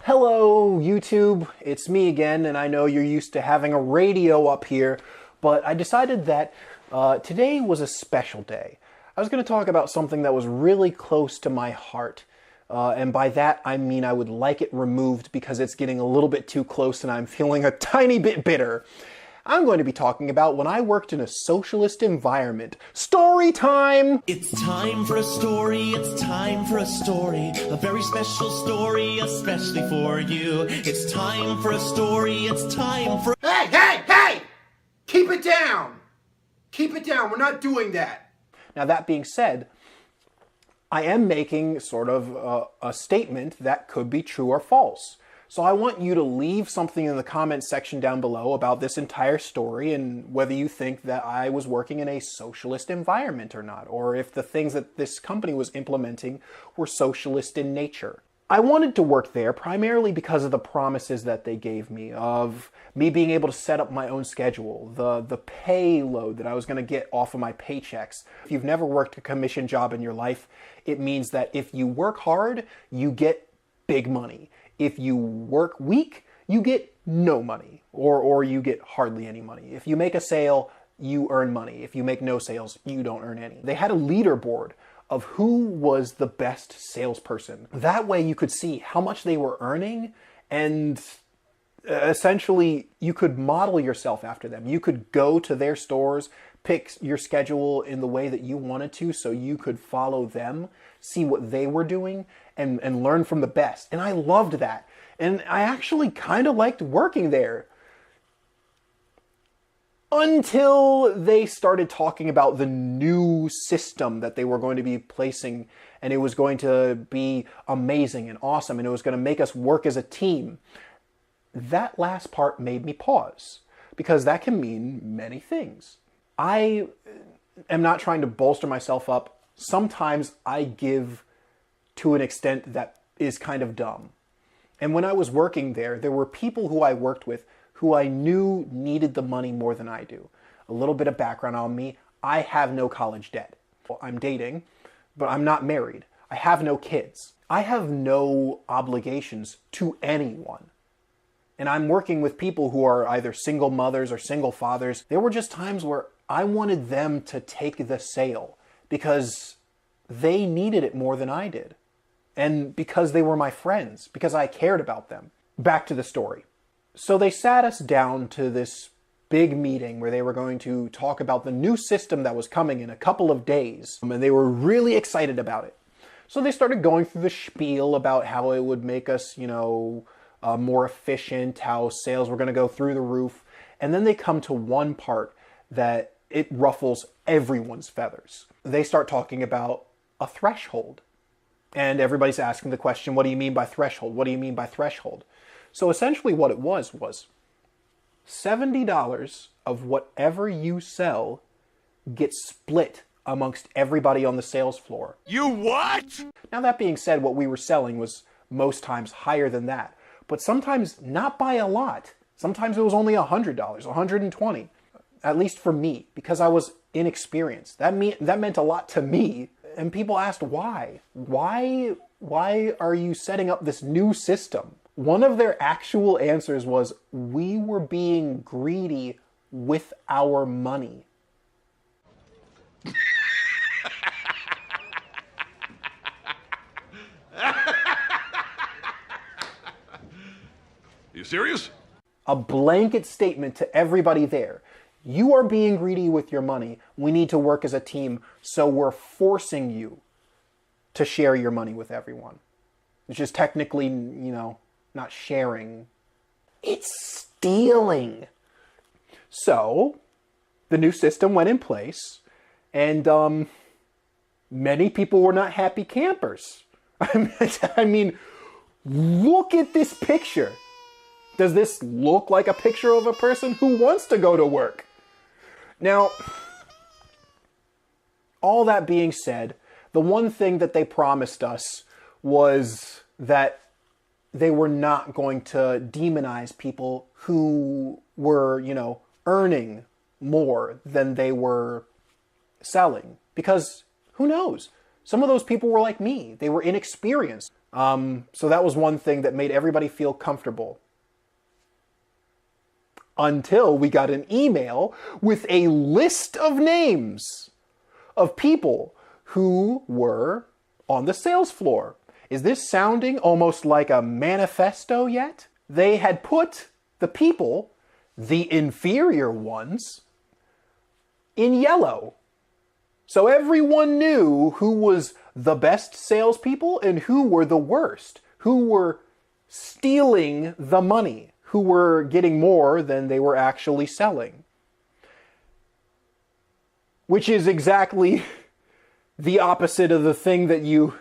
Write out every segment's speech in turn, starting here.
Hello, YouTube. It's me again, and I know you're used to having a radio up here, but I decided that today was a special day. I was going to talk about something that was really close to my heart, and by that I mean I would like it removed because it's getting a little bit too close and I'm feeling a tiny bit bitter. I'm going to be talking about when I worked in a socialist environment. Story time! It's time for a story, it's time for a story. A very special story, especially for you. It's time for a story, it's time for... Hey! Keep it down! Keep it down, we're not doing that. Now that being said, I am making sort of a statement that could be true or false. So I want you to leave something in the comments section down below about this entire story and whether you think that I was working in a socialist environment or not, or if the things that this company was implementing were socialist in nature. I wanted to work there primarily because of the promises that they gave me, of me being able to set up my own schedule, the payload that I was going to get off of my paychecks. If you've never worked a commission job in your life, it means that if you work hard, you get big money. If you work weak, you get no money, or you get hardly any money. If you make a sale, you earn money. If you make no sales, you don't earn any. They had a leaderboard of who was the best salesperson. That way you could see how much they were earning, and essentially you could model yourself after them. You could go to their stores, pick your schedule in the way that you wanted to so you could follow them, see what they were doing, and learn from the best. And I loved that. And I actually kind of liked working there. Until they started talking about the new system that they were going to be placing, and it was going to be amazing and awesome, and it was going to make us work as a team. That last part made me pause, because that can mean many things. I am not trying to bolster myself up. Sometimes I give to an extent that is kind of dumb. And when I was working there, there were people who I worked with who I knew needed the money more than I do. A little bit of background on me. I have no college debt. Well, I'm dating, but I'm not married. I have no kids. I have no obligations to anyone. And I'm working with people who are either single mothers or single fathers. There were just times where I wanted them to take the sale because they needed it more than I did. And because they were my friends, because I cared about them. Back to the story. So they sat us down to this big meeting where they were going to talk about the new system that was coming in a couple of days. And they were really excited about it. So they started going through the spiel about how it would make us, more efficient, how sales were going to go through the roof. And then they come to one part that it ruffles everyone's feathers. They start talking about a threshold. And everybody's asking the question, what do you mean by threshold? What do you mean by threshold? So essentially what it was $70 of whatever you sell gets split amongst everybody on the sales floor. You what? Now that being said, what we were selling was most times higher than that, but sometimes not by a lot. Sometimes it was only $100, $120, at least for me, because I was inexperienced. That meant a lot to me. And people asked why. Why are you setting up this new system? One of their actual answers was, we were being greedy with our money. You serious? A blanket statement to everybody there. You are being greedy with your money. We need to work as a team, so we're forcing you to share your money with everyone. Which is technically, not sharing. It's stealing. So, the new system went in place, and many people were not happy campers. I mean, look at this picture. Does this look like a picture of a person who wants to go to work? Now, all that being said, the one thing that they promised us was that they were not going to demonize people who were, earning more than they were selling. Because who knows? Some of those people were like me. They were inexperienced. So that was one thing that made everybody feel comfortable. Until we got an email with a list of names of people who were on the sales floor. Is this sounding almost like a manifesto yet? They had put the people, the inferior ones, in yellow. So everyone knew who was the best salespeople and who were the worst, who were stealing the money, who were getting more than they were actually selling. Which is exactly the opposite of the thing that you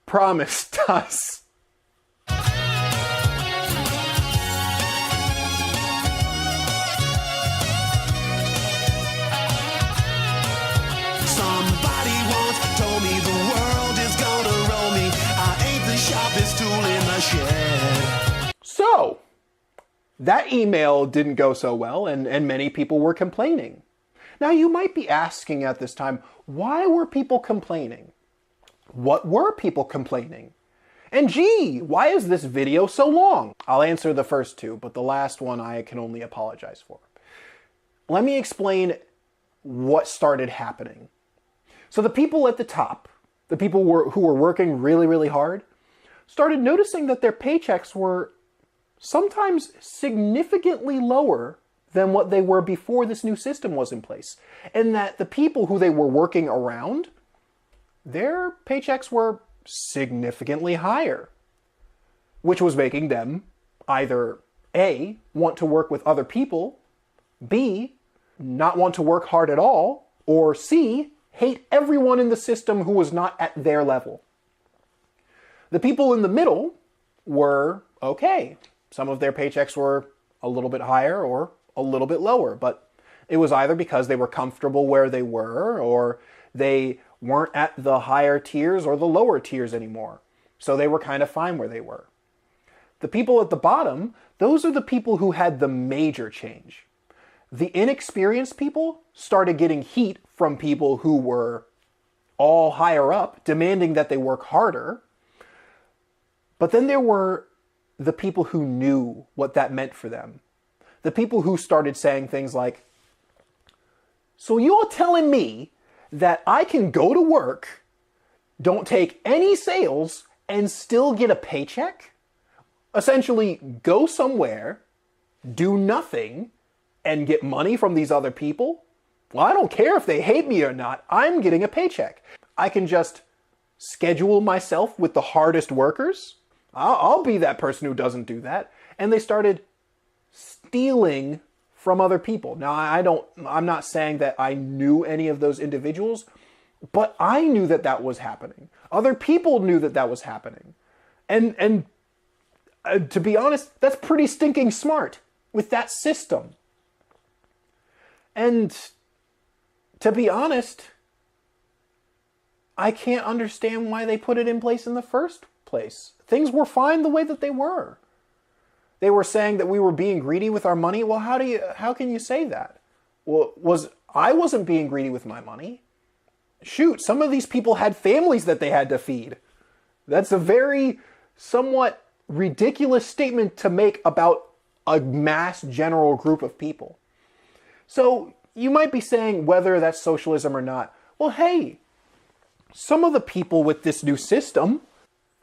promised us. Somebody once told me the world is gonna roll me. I ain't the sharpest tool in the shed. So, that email didn't go so well, and many people were complaining. Now, you might be asking at this time, why were people complaining? What were people complaining? And gee, why is this video so long? I'll answer the first two, but the last one I can only apologize for. Let me explain what started happening. So the people at the top, the people who were working really, really hard, started noticing that their paychecks were sometimes significantly lower than what they were before this new system was in place. And that the people who they were working around, their paychecks were significantly higher. Which was making them either A, want to work with other people, B, not want to work hard at all, or C, hate everyone in the system who was not at their level. The people in the middle were okay. Some of their paychecks were a little bit higher or a little bit lower, but it was either because they were comfortable where they were, or they weren't at the higher tiers or the lower tiers anymore. So they were kind of fine where they were. The people at the bottom, those are the people who had the major change. The inexperienced people started getting heat from people who were all higher up, demanding that they work harder. But then there were the people who knew what that meant for them. The people who started saying things like, so you're telling me that I can go to work, don't take any sales, and still get a paycheck? Essentially, go somewhere, do nothing, and get money from these other people? Well, I don't care if they hate me or not, I'm getting a paycheck. I can just schedule myself with the hardest workers. I'll be that person who doesn't do that. And they started stealing from other people. Now, I'm not saying that I knew any of those individuals, but I knew that that was happening. Other people knew that that was happening. And to be honest, that's pretty stinking smart with that system. And to be honest, I can't understand why they put it in place in the first place. Things were fine the way that they were. They were saying that we were being greedy with our money. Well, how can you say that? Well, I wasn't being greedy with my money. Shoot, some of these people had families that they had to feed. That's a very somewhat ridiculous statement to make about a mass general group of people. So you might be saying whether that's socialism or not. Well, hey, some of the people with this new system,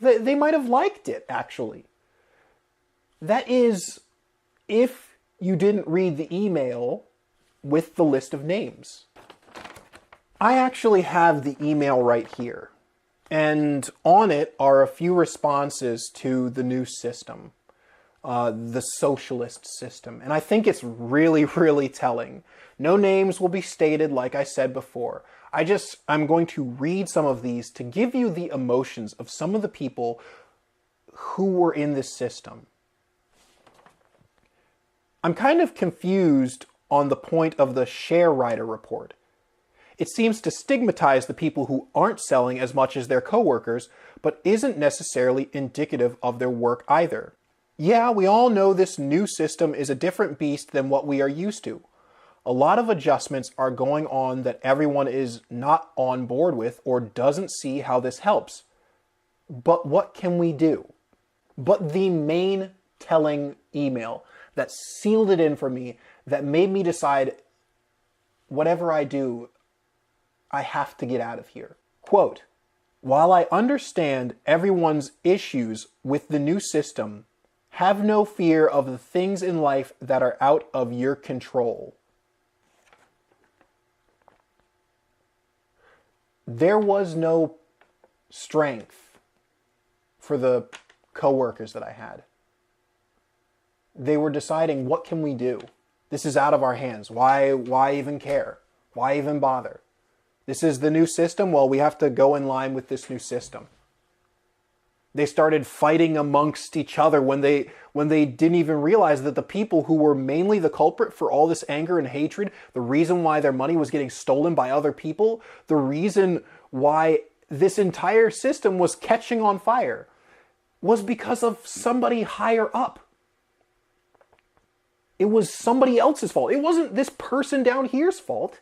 they might have liked it, actually. That is, if you didn't read the email with the list of names. I actually have the email right here. And on it are a few responses to the new system, the socialist system. And I think it's really, really telling. No names will be stated, like I said before. I'm going to read some of these to give you the emotions of some of the people who were in this system. I'm kind of confused on the point of the share rider report. It seems to stigmatize the people who aren't selling as much as their coworkers, but isn't necessarily indicative of their work either. Yeah, we all know this new system is a different beast than what we are used to. A lot of adjustments are going on that everyone is not on board with or doesn't see how this helps. But what can we do? But the main telling email that sealed it in for me, that made me decide, whatever I do, I have to get out of here. Quote, "While I understand everyone's issues with the new system, have no fear of the things in life that are out of your control." There was no strength for the coworkers that I had. They were deciding, what can we do? This is out of our hands. Why even care? Why even bother? This is the new system. Well, we have to go in line with this new system. They started fighting amongst each other when they didn't even realize that the people who were mainly the culprit for all this anger and hatred, the reason why their money was getting stolen by other people, the reason why this entire system was catching on fire, was because of somebody higher up. It was somebody else's fault. It wasn't this person down here's fault.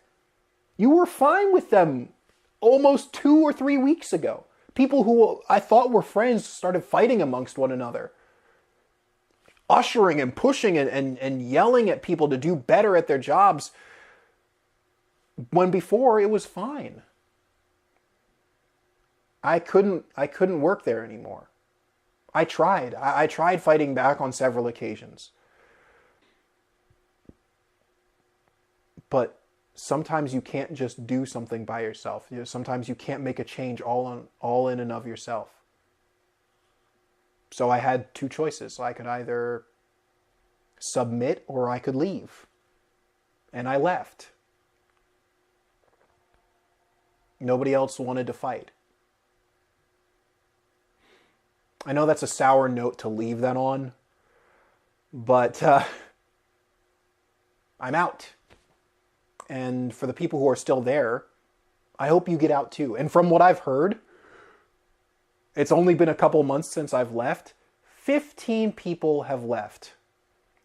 You were fine with them almost 2 or 3 weeks ago. People who I thought were friends started fighting amongst one another. Ushering and pushing and yelling at people to do better at their jobs, when before it was fine. I couldn't work there anymore. I tried. I tried fighting back on several occasions. But sometimes you can't just do something by yourself. Sometimes you can't make a change all in and of yourself. So I had 2 choices. I could either submit or I could leave. And I left. Nobody else wanted to fight. I know that's a sour note to leave that on, but I'm out. And for the people who are still there, I hope you get out too. And from what I've heard, it's only been a couple months since I've left. 15 people have left.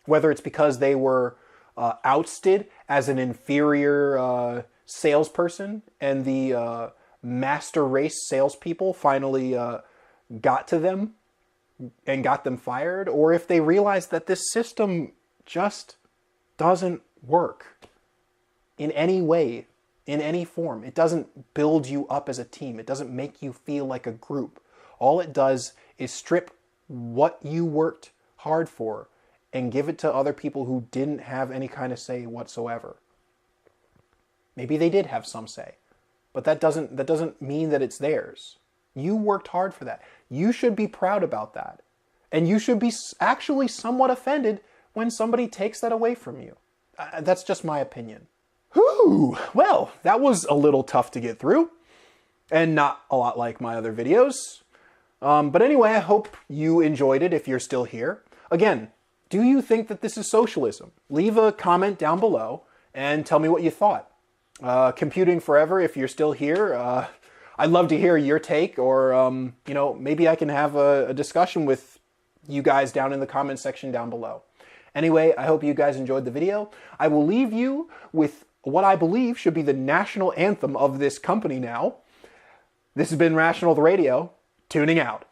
Whether it's because they were ousted as an inferior salesperson and the master race salespeople finally got to them and got them fired, or if they realized that this system just doesn't work. In any way, in any form. It doesn't build you up as a team. It doesn't make you feel like a group. All it does is strip what you worked hard for and give it to other people who didn't have any kind of say whatsoever. Maybe they did have some say, but that doesn't mean that it's theirs. You worked hard for that. You should be proud about that. And you should be actually somewhat offended when somebody takes that away from you. That's just my opinion. Whew, well, that was a little tough to get through, and not a lot like my other videos. But anyway, I hope you enjoyed it if you're still here. Again, do you think that this is socialism? Leave a comment down below and tell me what you thought. Computing Forever, if you're still here, I'd love to hear your take, or maybe I can have a discussion with you guys down in the comment section down below. Anyway, I hope you guys enjoyed the video. I will leave you with what I believe should be the national anthem of this company now. This has been Rational the Radio, tuning out.